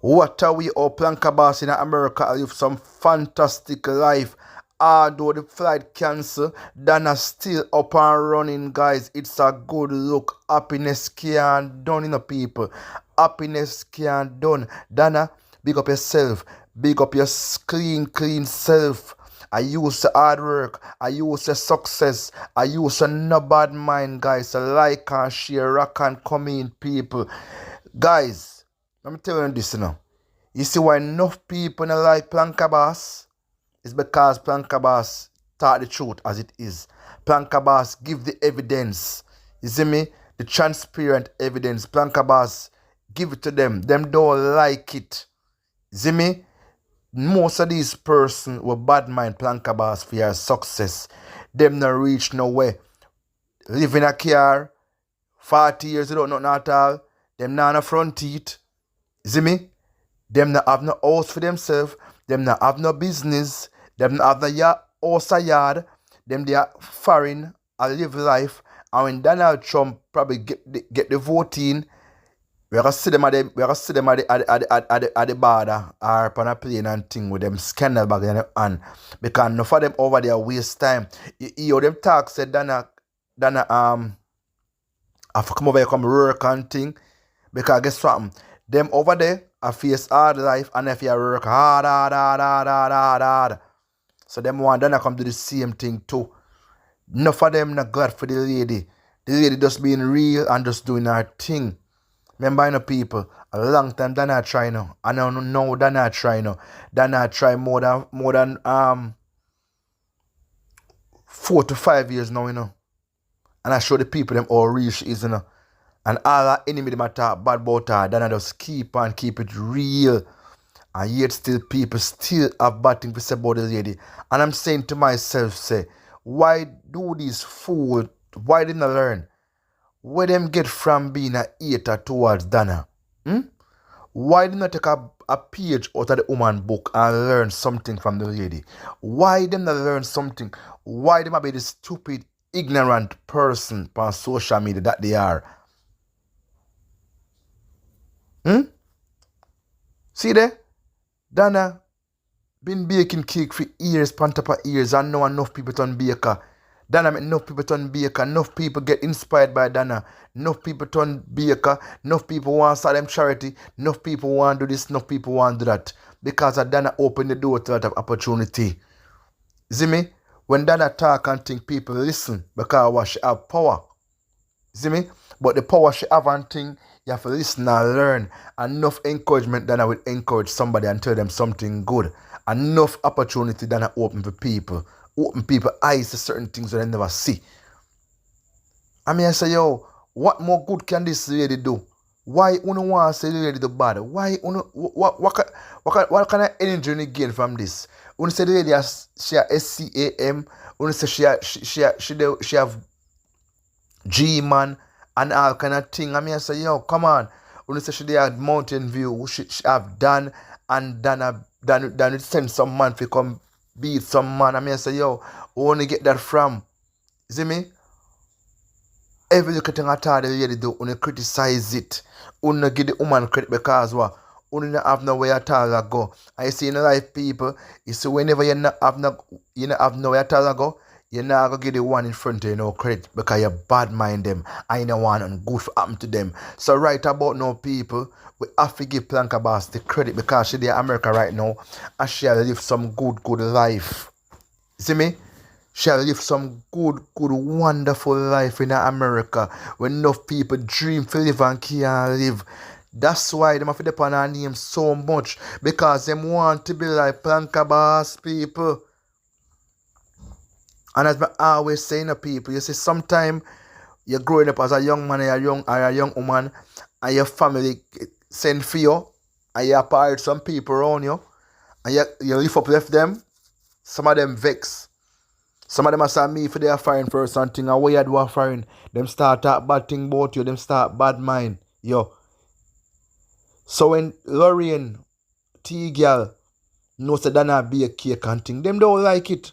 What are we all planka boss in America live some fantastic life. Although the flight cancel, Dana still up and running, guys. It's a good look. Happiness can't done, people. Happiness can't done. Dana, big up yourself. Big up your clean self. I use the hard work. I use the success. I use a no bad mind, guys. So like and share, rock and come in, people. Guys, let me tell you this now. You see why enough people don't like Planka Boss? It's because Planka Boss taught the truth as it is. Planka Boss give the evidence. You see me? The transparent evidence. Planka Boss give it to them. Them don't like it. You see me? Most of these persons were bad mind Planka Boss for your success. Them not reach nowhere. Live in a car. 40 years, they don't know nothing at all. Them not on the front teeth. You see me? Them not have no house for themselves. Them not have no business. Them not have no house or yard. Them they are foreign and live life. And when Donald Trump probably get the voting, we're gonna see them at the border or on a plane and thing with them scandal bag in their hand. Because enough of them over there waste time. You hear them talk said Donna have to come over here come work and thing. Because guess what? Them over there I face hard life and if you work hard. So them want Donna come do the same thing too. Enough of them not glad for the lady. The lady just being real and just doing her thing. Remember, people, a long time Donna try now. I don't know Donna try now. Donna try more than 4 to 5 years now, And I show the people them all real she is, And all our enemy them talk bad about her. Donna just keep it real. And yet still people still have bad things to say about the lady. And I'm saying to myself, say, why do these fools, why didn't I learn? Where them get from being a hater towards Donna? Why didn't I take a page out of the woman book and learn something from the lady? Why didn't I learn something? Why them I be the stupid, ignorant person on social media that they are? See there? Donna been baking cake for years, pan top of years, and now enough people turn baker. Donna make enough people turn baker. Enough people get inspired by Donna. Enough people turn baker. Enough people want to start them charity. Enough people want to do this. Enough people want to do that. Because Donna opened the door to a lot of opportunity. See me? When Donna talk and think, people listen because she have power. See me? But the power she have and think, you have to listen and learn. Enough encouragement Donna will encourage somebody and tell them something good. Enough opportunity Donna open for people. Open people eyes to certain things that they never see. I say, yo, what more good can this lady do? Why you want to say the lady do bad? Why what kind of energy you gain from this? You say the lady she have SCAM. You say she have G-Man and all kind of thing. I say, yo, come on. You say she have Mountain View. She have done and done send some man to come beat some man. I say, yo, who only get that from? See me? Every little thing at all the lady do, only criticize it. Only give the woman credit because what? Only not have nowhere at all to go. And you see in life, people, you see whenever you not have nowhere at all to go, you're not going to give the one in front of you no credit because you bad mind them. I don't want nothing good to happen to them. So right about now, people, we have to give Planka Boss the credit because she's in America right now and she has lived some good life. See me? She has lived some good, wonderful life in America when enough people dream to live and can't live. That's why they have to depend on her name so much because they want to be like Planka Boss, people. And as I always say to people, you see, sometimes you're growing up as a young man or a young woman and your family send for you and you apart some people around you and you lift up left them, some of them vex. Some of them are saying me for their foreign first and thing and what you do a foreign. Them start talk bad thing about you, them start bad mind. Yo. So when Lorraine, T-girl, knows that Donna be a cake and thing, them don't like it.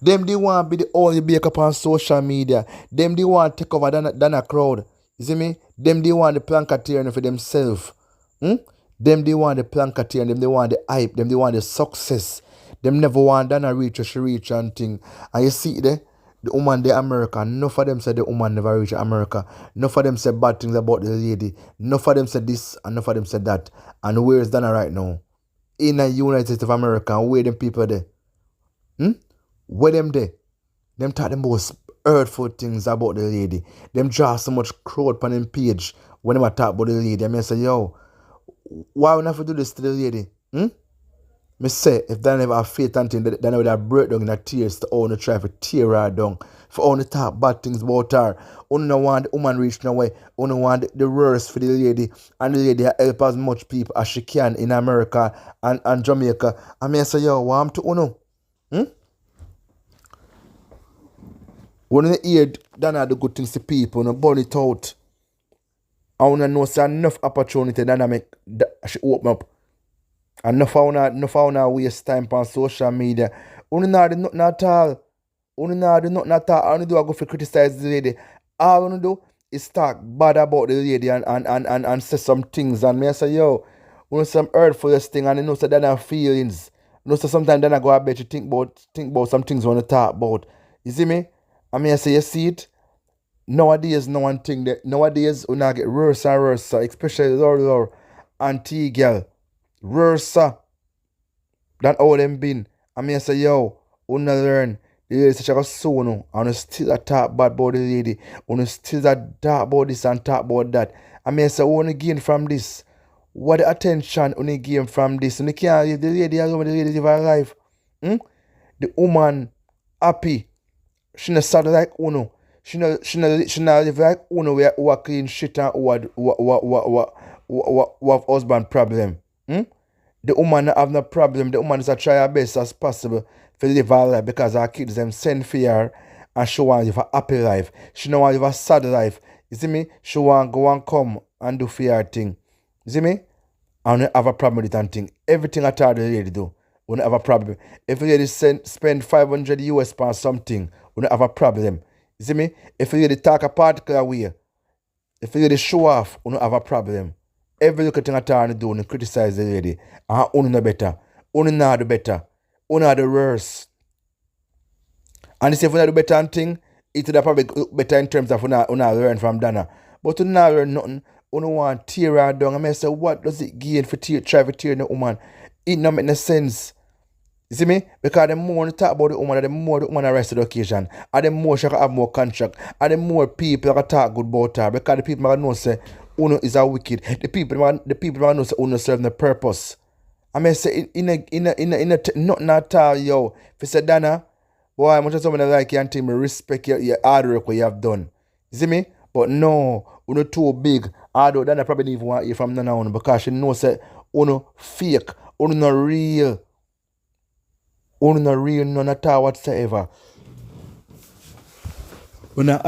Them they want to be the only bake up on social media. Them they want to take over Donna crowd. You see me? Them they want the planka tearing for themselves. Them Them they want the planketeer, them they want the hype, them they want the success. Them never want Donna reach or she reach and thing. And you see there, the woman the America, enough of them say the woman never reach America. Enough of them say bad things about the lady. Enough of them say this and enough of them say that. And where is Donna right now? In the United States of America, and where them people there? Where them there? Them talk the most hurtful things about the lady. Them draw so much crowd on them page when them talk about the lady. I mean, I say, yo, why would I have to do this to the lady? Me say, if they never have faith and thing, they would have break down in the tears to own the try to tear her down. For only talk bad things about her. Only no want the woman reach no way. Only want the worst for the lady. And the lady help as much people as she can in America and Jamaica. I mean, I say, yo, what am to uno? When you hear Donna do good things to people, you burn it out. I want to know say enough opportunity Donna make she open up. And enough I waste time on social media. Only not do nothing at all. Only not do nothing at all. Only do I go for criticize the lady. All I want to do is talk bad about the lady and say some things. And me I say, yo, when some hurtful thing and you know say that have feelings. You know so sometimes then I go I bet you think about some things you want to talk about. You see me? I mean I say you see it. Nowadays no one thing that nowadays when I get worse and worse, especially the auntie girl. Worse than all them been. I mean I say, yo, wanna learn. The lady say she got so no. And you still talk bad about the lady. You still talk about this and talk about that. I mean I say, what you gain from this? What the attention you gain from this? You can't leave the lady alone, the lady live her life. The woman happy. She not sad like Uno. She not live like Uno who are clean shit and who have husband problem. The woman have no problem. The woman is to try her best as possible to live her life because her kids them send for her and she want to live a happy life. She don't want to live a sad life. You see me? She want to go and come and do for her thing. You see me? I don't have a problem with that thing. Everything I tell the lady do, we don't have a problem. If the lady spend 500 US for something, we don't have a problem. You see me? If the lady talk a particular way, if the lady show off, we don't have a problem. Every little thing I tell her do, and criticize the lady. And only no better. Only not do better. Only not the worse. And if we not do better and thing, it would probably look better in terms of we not learn from Donna. But we not learn nothing. We don't want to tear her down. I mean, say, what does it gain for try to tear the woman? It don't make no sense. You see me? Because the more you talk about the woman, the more the woman arrested the occasion. And the more she can have more contract. And the more people can talk good about her. Because the people know say Uno is a wicked. The people know say Uno serve the purpose. I mean say in a nothing at all, yo. If you say Donna, boy, much as someone like you and team respect your hard work what you have done. You see me? But no, Uno too big. Although Donna probably didn't even want you from now on because she knows that Uno fake. Uno not real. Uno not real, none at all whatsoever. Uno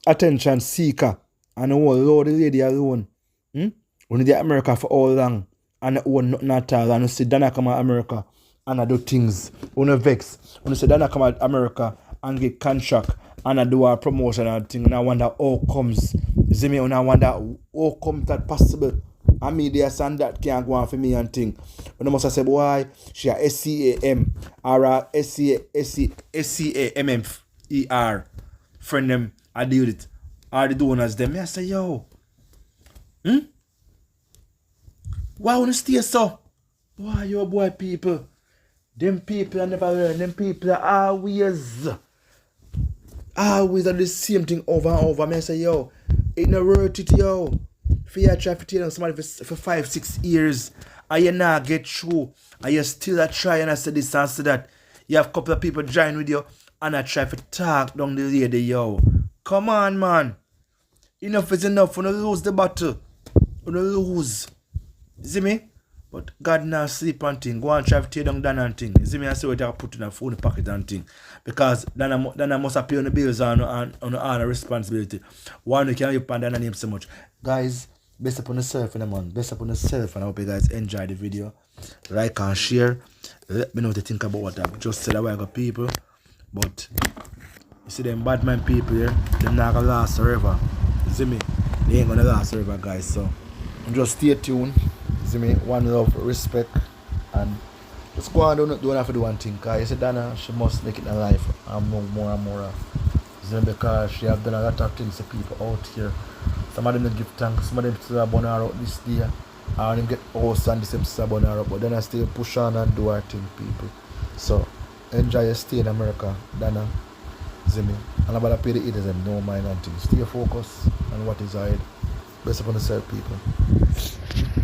attention seeker. And the whole Lord the lady alone. When they America for all long. And the own nothing at all. And you see Donna come to America and I do things. When you vex. When you see Donna come to America and get contract and I do a promotion and thing. And I wonder how comes. You see me? And I wonder how comes that possible. And me this and that can't go on for me and thing. When I must have said, boy, she a SCAM or a SCAMMER. Friend them, I deal with it. All the donors them. I say, yo. Why wanna stay so? Why yo boy people? Them people I never learn. Them people are always are the same thing over and over. I say, yo, it no worth it, yo. For you try to tell somebody for 5-6 years and you not get through and you still try and I say this and say that. You have a couple of people join with you and I try to talk down the lady, yo. Come on, man. Enough is enough. You don't lose the battle. You don't lose. You see me? But God now sleep and thing. Go and try to tear down Donna and thing. You see me? I say what I put in a phone pocket and thing. Because Donna must have pay on the bills and on the responsibility. One you can't pay Donna name so much. Guys, best upon yourself, man. Best upon yourself. And I hope you guys enjoy the video. Like and share. Let me know what you think about what I've just said about people. But you see them bad man people here, them not gonna last forever. You see me? They ain't gonna last forever, guys. So just stay tuned. See me? One love, respect, and just go on, don't have to do one thing. Because you see Donna, she must make it in life and more and more. See me? Because she have done a lot of things to people out here. Some of them don't give thanks, some of them still burn her out this day. And them get house and this them still burn her out. But then I still push on and do her thing, people. So enjoy your stay in America, Donna. See me? And about to pay the haters and no mind and things. Stay focused on what is ahead. Best upon yourself, people.